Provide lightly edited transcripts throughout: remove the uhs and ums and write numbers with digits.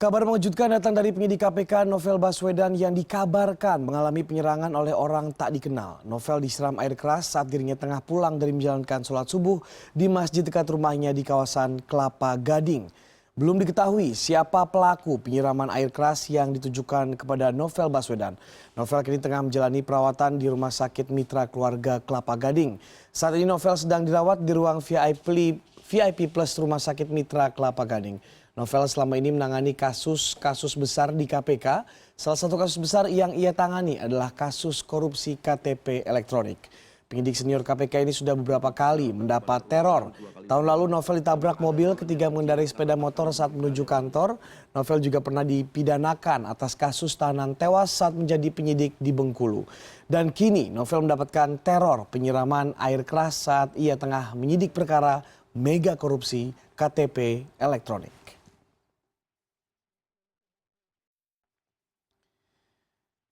Kabar mengejutkan datang dari penyidik KPK Novel Baswedan yang dikabarkan mengalami penyerangan oleh orang tak dikenal. Novel disiram air keras saat dirinya tengah pulang dari menjalankan sholat subuh di masjid dekat rumahnya di kawasan Kelapa Gading. Belum diketahui siapa pelaku penyiraman air keras yang ditujukan kepada Novel Baswedan. Novel kini tengah menjalani perawatan di Rumah Sakit Mitra Keluarga Kelapa Gading. Saat ini Novel sedang dirawat di ruang VIP Plus Rumah Sakit Mitra Kelapa Gading. Novel selama ini menangani kasus-kasus besar di KPK. Salah satu kasus besar yang ia tangani adalah kasus korupsi KTP elektronik. Penyidik senior KPK ini sudah beberapa kali mendapat teror. Tahun lalu Novel ditabrak mobil ketika mengendarai sepeda motor saat menuju kantor. Novel juga pernah dipidanakan atas kasus tahanan tewas saat menjadi penyidik di Bengkulu. Dan kini Novel mendapatkan teror penyiraman air keras saat ia tengah menyidik perkara mega korupsi KTP elektronik.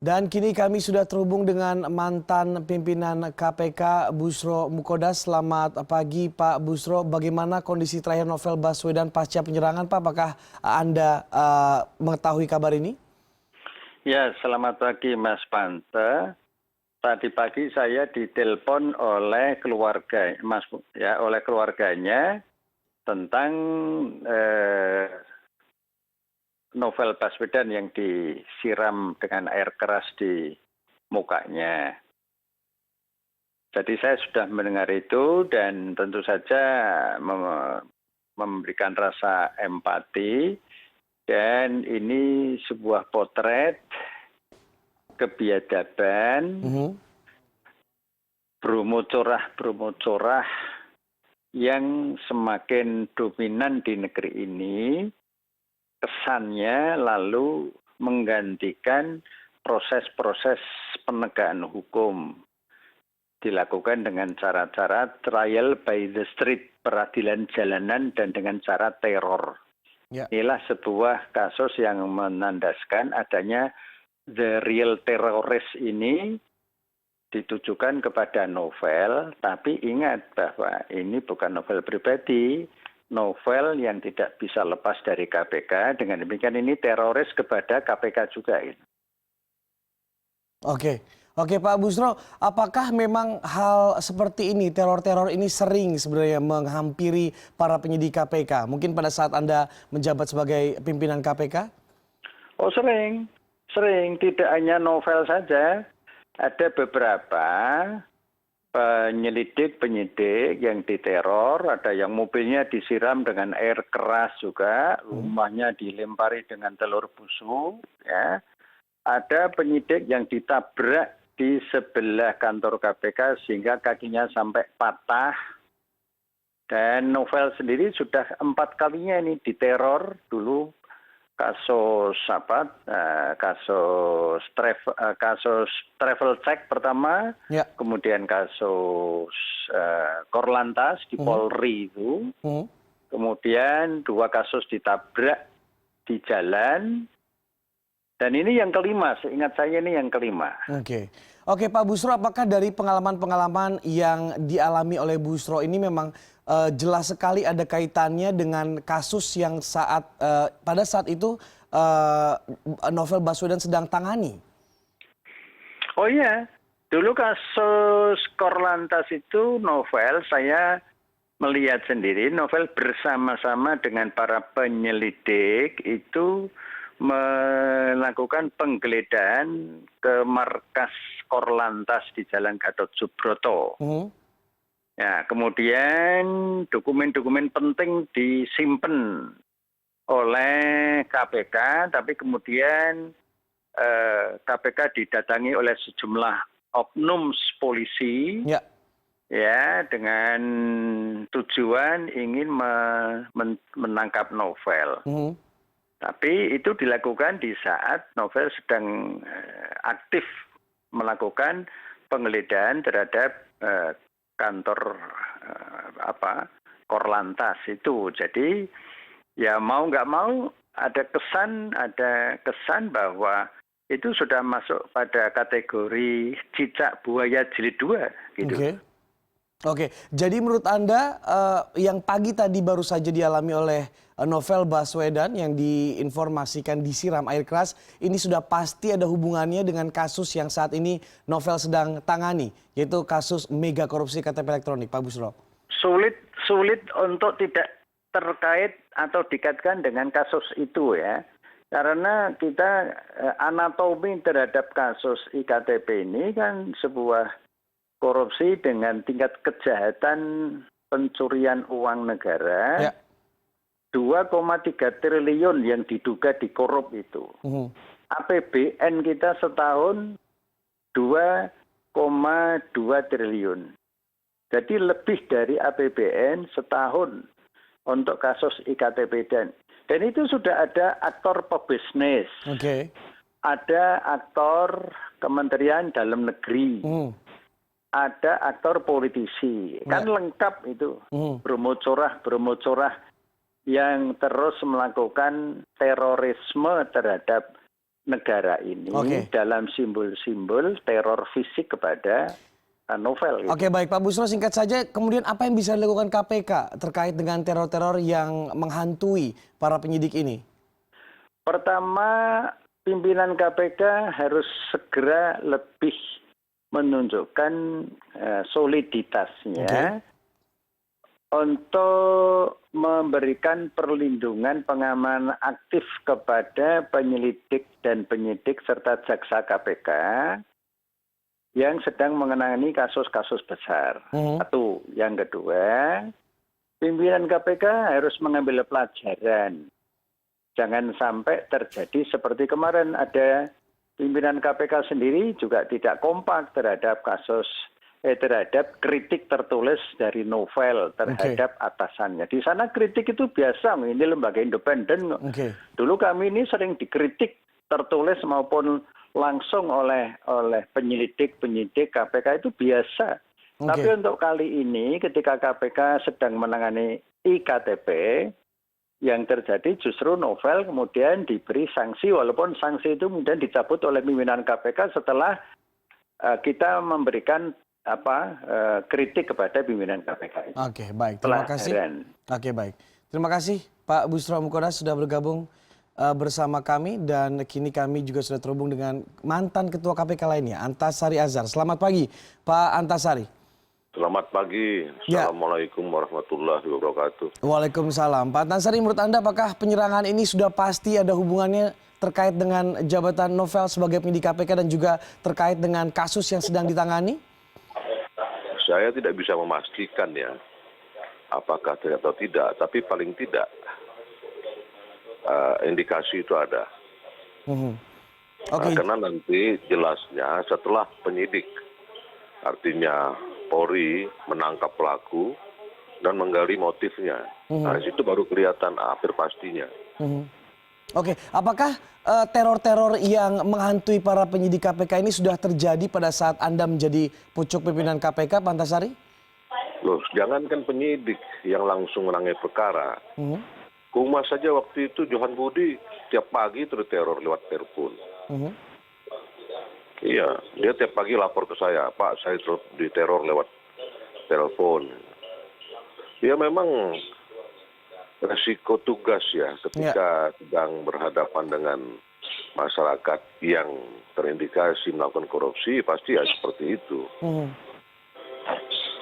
Dan kini kami sudah terhubung dengan mantan pimpinan KPK Buschro Mukhodas. Selamat pagi Pak Buschro. Bagaimana kondisi terakhir Novel Baswedan pasca penyerangan Pak? Apakah Anda mengetahui kabar ini? Ya, selamat pagi Mas Pante. Tadi pagi saya ditelepon oleh keluarga, oleh keluarganya tentang Novel Baswedan yang disiram dengan air keras di mukanya. Jadi saya sudah mendengar itu dan tentu saja memberikan rasa empati, dan ini sebuah potret kebiadaban, bromo corah yang semakin dominan di negeri ini. Kesannya lalu menggantikan proses-proses penegakan hukum. Dilakukan dengan cara-cara trial by the street, peradilan jalanan, dan dengan cara teror. Ya. Inilah sebuah kasus yang menandaskan adanya the real terrorist ini ditujukan kepada Novel, tapi ingat bahwa ini bukan Novel pribadi. Novel yang tidak bisa lepas dari KPK, dengan demikian ini teroris kepada KPK juga. Oke Pak Buschro, apakah memang hal seperti ini, teror-teror ini sering sebenarnya menghampiri para penyidik KPK? Mungkin pada saat Anda menjabat sebagai pimpinan KPK? Oh sering, tidak hanya Novel saja, ada beberapa penyidik yang diteror, ada yang mobilnya disiram dengan air keras juga, rumahnya dilempari dengan telur busuk, ya. Ada penyidik yang ditabrak di sebelah kantor KPK sehingga kakinya sampai patah. Dan Novel sendiri sudah 4 kalinya ini diteror dulu. Kasus travel check pertama, ya. Kemudian kasus Korlantas di Polri itu, kemudian 2 kasus ditabrak di jalan, dan ini yang kelima, seingat saya ini yang kelima. Oke Pak Buschro, apakah dari pengalaman-pengalaman yang dialami oleh Buschro ini memang jelas sekali ada kaitannya dengan kasus yang pada saat itu Novel Baswedan sedang tangani? Oh iya, dulu kasus Korlantas itu Novel, saya melihat sendiri, Novel bersama-sama dengan para penyelidik itu melakukan penggeledahan ke markas Korlantas di Jalan Gatot Subroto. Ya, kemudian dokumen-dokumen penting disimpan oleh KPK, tapi kemudian KPK didatangi oleh sejumlah oknum polisi, ya, dengan tujuan ingin menangkap Novel. Tapi itu dilakukan di saat Novel sedang aktif melakukan penggeledahan terhadap kantor Korlantas itu. Jadi ya mau nggak mau ada kesan bahwa itu sudah masuk pada kategori cicak buaya jilid 2 gitu. Oke, jadi menurut Anda yang pagi tadi baru saja dialami oleh Novel Baswedan yang diinformasikan disiram air keras, ini sudah pasti ada hubungannya dengan kasus yang saat ini Novel sedang tangani, yaitu kasus mega korupsi KTP elektronik, Pak Busro. Sulit untuk tidak terkait atau dikaitkan dengan kasus itu ya. Karena kita anatomi terhadap kasus iktp ini kan sebuah korupsi dengan tingkat kejahatan pencurian uang negara Ya. 2,3 triliun yang diduga dikorup itu. APBN kita setahun 2,2 triliun. Jadi lebih dari APBN setahun untuk kasus iktp dan itu sudah ada aktor pebisnis, Oke. ada aktor Kementerian Dalam Negeri, ada aktor politisi, kan lengkap itu, bromo-corah yang terus melakukan terorisme terhadap negara ini dalam simbol-simbol teror fisik kepada Novel. Oke, baik Pak Busro, singkat saja, kemudian apa yang bisa dilakukan KPK terkait dengan teror-teror yang menghantui para penyidik ini? Pertama, pimpinan KPK harus segera lebih menunjukkan soliditasnya untuk memberikan perlindungan pengamanan aktif kepada penyelidik dan penyidik serta jaksa KPK yang sedang menangani kasus-kasus besar. Satu. Yang kedua, pimpinan KPK harus mengambil pelajaran. Jangan sampai terjadi seperti kemarin ada pimpinan KPK sendiri juga tidak kompak terhadap terhadap kritik tertulis dari Novel terhadap atasannya. Di sana kritik itu biasa, ini lembaga independen. Dulu kami ini sering dikritik tertulis maupun langsung oleh penyidik KPK itu biasa. Tapi untuk kali ini ketika KPK sedang menangani iktp, yang terjadi justru Novel kemudian diberi sanksi, walaupun sanksi itu kemudian dicabut oleh pimpinan KPK setelah kita memberikan kritik kepada pimpinan KPK. Oke, baik. Terima kasih. Oke, baik. Terima kasih Pak Busro Mukodas sudah bergabung bersama kami dan kini kami juga sudah terhubung dengan mantan Ketua KPK lainnya, Antasari Azhar. Selamat pagi, Pak Antasari. Selamat pagi. Assalamualaikum warahmatullahi wabarakatuh. Waalaikumsalam. Pak Antasari, menurut Anda apakah penyerangan ini sudah pasti ada hubungannya terkait dengan jabatan Novel sebagai penyidik KPK dan juga terkait dengan kasus yang sedang ditangani? Saya tidak bisa memastikan ya, apakah ternyata atau tidak, tapi paling tidak indikasi itu ada. Karena nanti jelasnya setelah penyidik, artinya Polri menangkap pelaku dan menggali motifnya. Nah, situ baru kelihatan hampir pastinya. Oke, apakah teror-teror yang menghantui para penyidik KPK ini sudah terjadi pada saat Anda menjadi pucuk pimpinan KPK, Pak Antasari? Loh, jangankan penyidik yang langsung menangani perkara. Kumas saja waktu itu Johan Budi tiap pagi terteror lewat telepon. Iya, dia tiap pagi lapor ke saya, Pak, saya diteror lewat telepon. Ya memang resiko tugas ya ketika sedang berhadapan dengan masyarakat yang terindikasi melakukan korupsi, pasti ya seperti itu.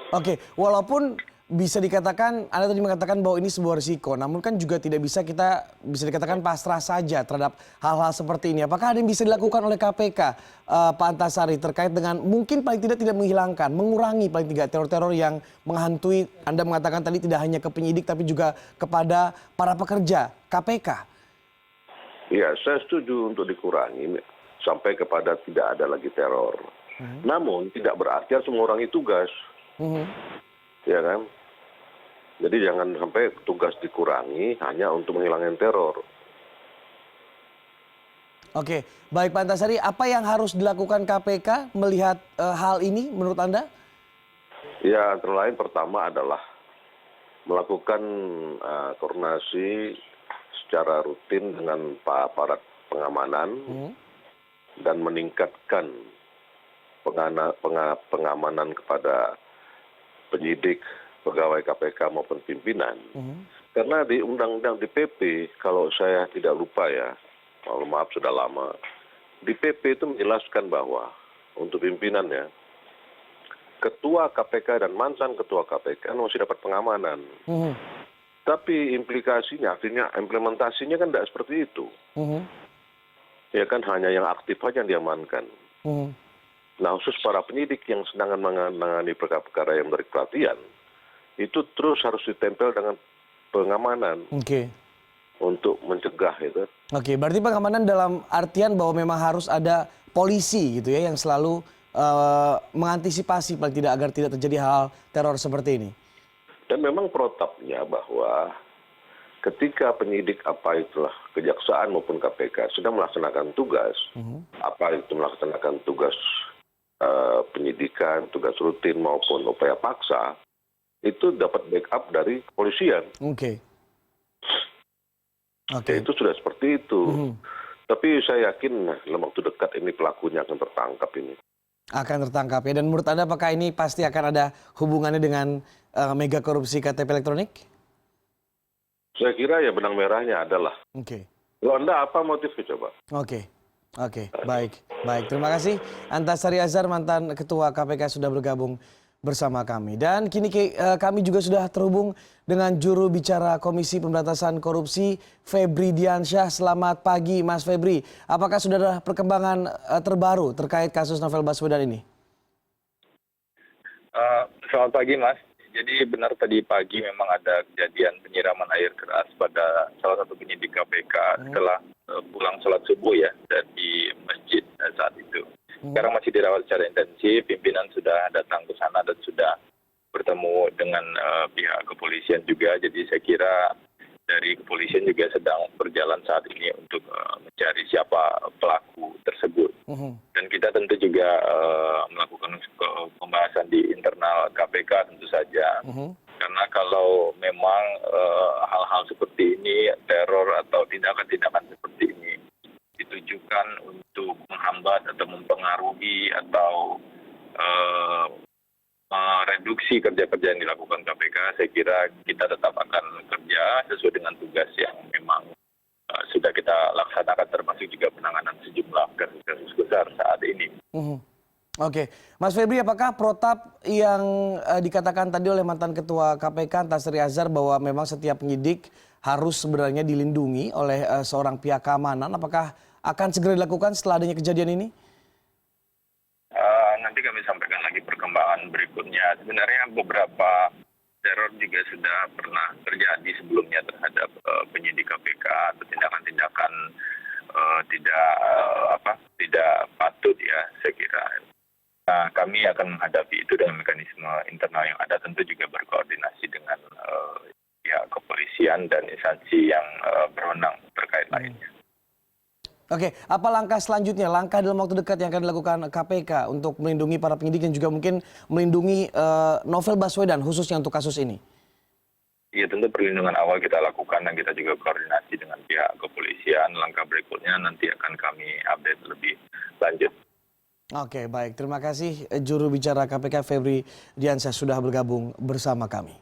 Oke, walaupun bisa dikatakan, Anda tadi mengatakan bahwa ini sebuah risiko, namun kan juga tidak bisa kita bisa dikatakan pasrah saja terhadap hal-hal seperti ini. Apakah ada yang bisa dilakukan oleh KPK, Pak Antasari, terkait dengan mungkin paling tidak menghilangkan, mengurangi paling tidak teror-teror yang menghantui, Anda mengatakan tadi tidak hanya ke penyidik tapi juga kepada para pekerja KPK? Ya, saya setuju untuk dikurangi sampai kepada tidak ada lagi teror. Namun tidak berarti semua orang itu tugas. Ya kan? Jadi jangan sampai tugas dikurangi hanya untuk menghilangkan teror. Oke, baik Pak Antasari, apa yang harus dilakukan KPK melihat hal ini menurut Anda? Ya, antara lain pertama adalah melakukan koordinasi secara rutin dengan aparat pengamanan dan meningkatkan pengamanan kepada penyidik, pegawai KPK maupun pimpinan. Karena di undang-undang di PP, kalau saya tidak lupa ya, maaf sudah lama, di PP itu menjelaskan bahwa untuk pimpinannya, ketua KPK dan mantan ketua KPK masih dapat pengamanan. Tapi implikasinya, artinya implementasinya kan tidak seperti itu. Ya kan hanya yang aktif saja yang diamankan. Nah khusus para penyidik yang sedang menangani perkara-perkara yang menarik perhatian, itu terus harus ditempel dengan pengamanan untuk mencegah itu. Oke, berarti pengamanan dalam artian bahwa memang harus ada polisi gitu ya yang selalu mengantisipasi paling tidak agar tidak terjadi hal teror seperti ini. Dan memang protapnya bahwa ketika penyidik apa itulah kejaksaan maupun KPK sedang melaksanakan tugas, apa itu melaksanakan tugas penyidikan, tugas rutin maupun upaya paksa, itu dapat backup dari kepolisian. Itu sudah seperti itu. Tapi saya yakin dalam waktu dekat ini pelakunya akan tertangkap ini. Akan tertangkap ya. Dan menurut Anda apakah ini pasti akan ada hubungannya dengan mega korupsi KTP elektronik? Saya kira ya benang merahnya adalah. Kalau Anda apa motifnya coba? Baik. Terima kasih Antasari Azhar, mantan Ketua KPK sudah bergabung bersama kami. Dan kini kami juga sudah terhubung dengan juru bicara Komisi Pemberantasan Korupsi, Febri Diansyah. Selamat pagi Mas Febri. Apakah sudah ada perkembangan terbaru terkait kasus Novel Baswedan ini? Selamat pagi Mas. Jadi benar tadi pagi memang ada kejadian penyiraman air keras pada salah satu penyidik KPK setelah pulang sholat subuh ya dari masjid saat itu. Sekarang masih dirawat secara intensif, pimpinan sudah datang ke sana dan sudah bertemu dengan pihak kepolisian juga. Jadi saya kira dari kepolisian juga sedang berjalan saat ini untuk mencari siapa pelaku tersebut. Dan kita tentu juga melakukan pembahasan di internal KPK tentu saja. Karena kalau memang hal-hal seperti ini, teror atau tindakan-tindakan seperti ini ditujukan untuk menghambat atau mempengaruhi atau mereduksi kerja-kerja yang dilakukan KPK, saya kira kita tetap akan kerja sesuai dengan tugas yang memang sudah kita laksanakan, termasuk juga penanganan sejumlah kasus-kasus besar saat ini. Mas Febri, apakah protap yang dikatakan tadi oleh mantan Ketua KPK Antasari Azhar bahwa memang setiap penyidik harus sebenarnya dilindungi oleh seorang pihak keamanan, apakah akan segera dilakukan setelah adanya kejadian ini? Nanti kami sampaikan lagi perkembangan berikutnya. Sebenarnya beberapa teror juga sudah pernah terjadi sebelumnya terhadap penyidik KPK atau tindakan-tindakan tidak patut ya, saya kira. Nah, kami akan menghadapi itu dengan mekanisme internal yang ada, tentu juga berkoordinasi dengan pihak kepolisian dan instansi yang berwenang terkait lainnya. Apa langkah selanjutnya, langkah dalam waktu dekat yang akan dilakukan KPK untuk melindungi para penyidik dan juga mungkin melindungi Novel Baswedan khususnya untuk kasus ini? Ya tentu perlindungan awal kita lakukan dan kita juga koordinasi dengan pihak kepolisian. Langkah berikutnya nanti akan kami update lebih lanjut. Baik. Terima kasih juru bicara KPK Febri Diansyah sudah bergabung bersama kami.